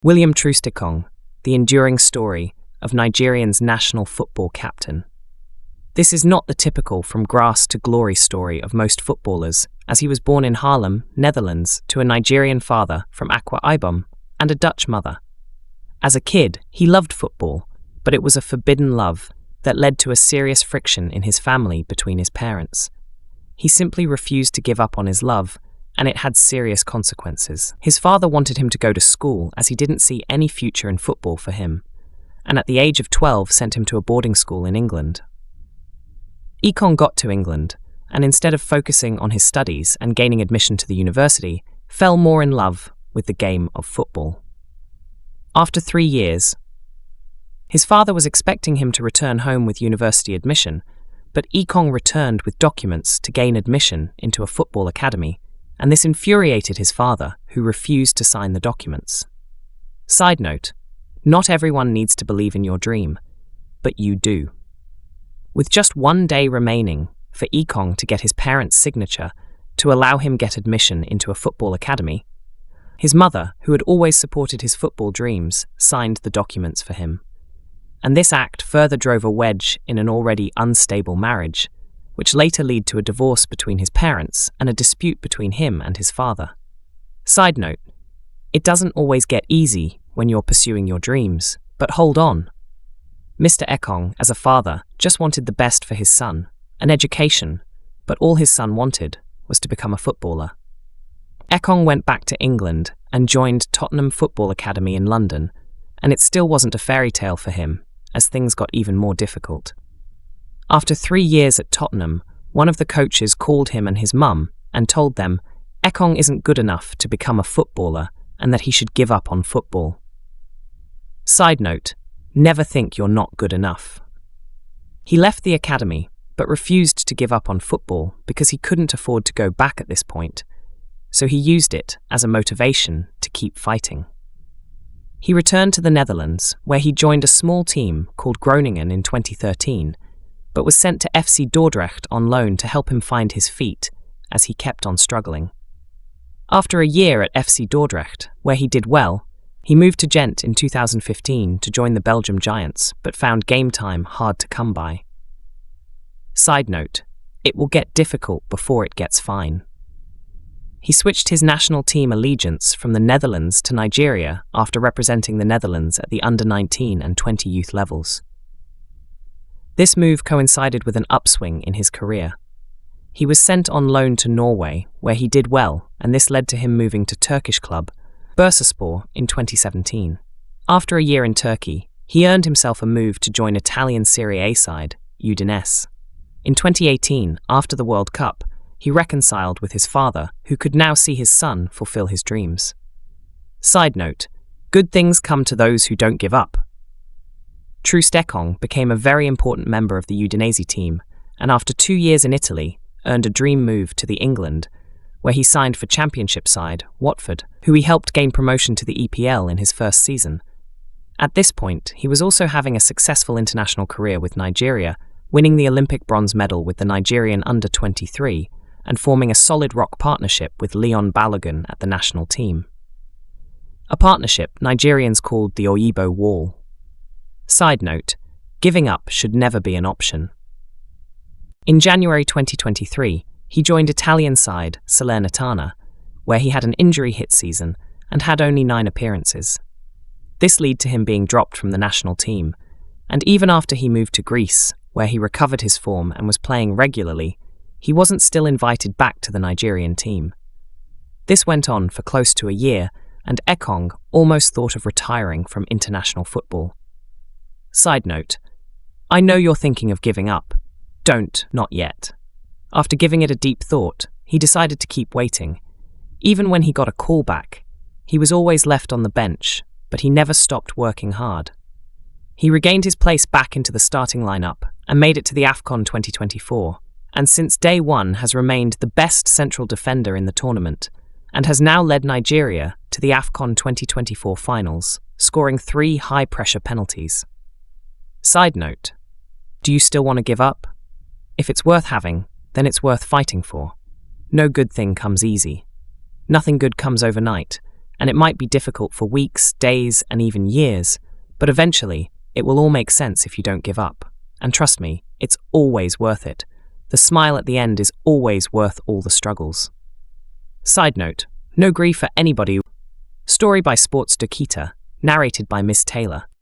William Troost-Ekong, the enduring story of Nigerian's national football captain. This is not the typical from grass to glory story of most footballers, as he was born in Harlem, Netherlands, to a Nigerian father from Akwa Ibom and a Dutch mother. As a kid, he loved football, but it was a forbidden love that led to a serious friction in his family between his parents. He simply refused to give up on his love, and it had serious consequences. His father wanted him to go to school as he didn't see any future in football for him, and at the age of 12 sent him to a boarding school in England. Ekong got to England, and instead of focusing on his studies and gaining admission to the university, fell more in love with the game of football. After 3 years, his father was expecting him to return home with university admission, but Ekong returned with documents to gain admission into a football academy, and this infuriated his father, who refused to sign the documents. Side note, not everyone needs to believe in your dream, but you do. With just 1 day remaining for Ekong to get his parents' signature to allow him get admission into a football academy, his mother, who had always supported his football dreams, signed the documents for him. And this act further drove a wedge in an already unstable marriage, which later led to a divorce between his parents and a dispute between him and his father. Side note, it doesn't always get easy when you're pursuing your dreams, but hold on. Mr. Ekong, as a father, just wanted the best for his son, an education, but all his son wanted was to become a footballer. Ekong went back to England and joined Tottenham Football Academy in London, and it still wasn't a fairy tale for him, as things got even more difficult. After 3 years at Tottenham, one of the coaches called him and his mum and told them Ekong isn't good enough to become a footballer and that he should give up on football. Side note, never think you're not good enough. He left the academy, but refused to give up on football because he couldn't afford to go back at this point, so he used it as a motivation to keep fighting. He returned to the Netherlands, where he joined a small team called Groningen in 2013, but was sent to FC Dordrecht on loan to help him find his feet, as he kept on struggling. After a year at FC Dordrecht, where he did well, he moved to Ghent in 2015 to join the Belgium Giants, but found game time hard to come by. Side note, it will get difficult before it gets fine. He switched his national team allegiance from the Netherlands to Nigeria after representing the Netherlands at the under-19 and 20 youth levels. This move coincided with an upswing in his career. He was sent on loan to Norway, where he did well, and this led to him moving to Turkish club Bursaspor in 2017. After a year in Turkey, he earned himself a move to join Italian Serie A side, Udinese. In 2018, after the World Cup, he reconciled with his father, who could now see his son fulfill his dreams. Side note, good things come to those who don't give up. Troost-Ekong became a very important member of the Udinese team, and after 2 years in Italy, earned a dream move to the England, where he signed for Championship side Watford, who he helped gain promotion to the EPL in his first season. At this point, he was also having a successful international career with Nigeria, winning the Olympic bronze medal with the Nigerian under-23, and forming a solid rock partnership with Leon Balogun at the national team. A partnership Nigerians called the Oyibo Wall. Side note, giving up should never be an option. In January 2023, he joined Italian side Salernitana, where he had an injury-hit season and had only 9 appearances. This led to him being dropped from the national team, and even after he moved to Greece, where he recovered his form and was playing regularly, he wasn't still invited back to the Nigerian team. This went on for close to a year, and Ekong almost thought of retiring from international football. Side note, I know you're thinking of giving up. Don't, not yet. After giving it a deep thought, he decided to keep waiting. Even when he got a call back, he was always left on the bench, but he never stopped working hard. He regained his place back into the starting lineup and made it to the AFCON 2024, and since day one has remained the best central defender in the tournament, and has now led Nigeria to the AFCON 2024 finals, scoring 3 high-pressure penalties. Side note, do you still want to give up? If it's worth having, then it's worth fighting for. No good thing comes easy. Nothing good comes overnight, and it might be difficult for weeks, days, and even years, but eventually, it will all make sense if you don't give up. And trust me, it's always worth it. The smile at the end is always worth all the struggles. Side note, no grief for anybody. Story by Sports Dokita, narrated by Miss Taylor.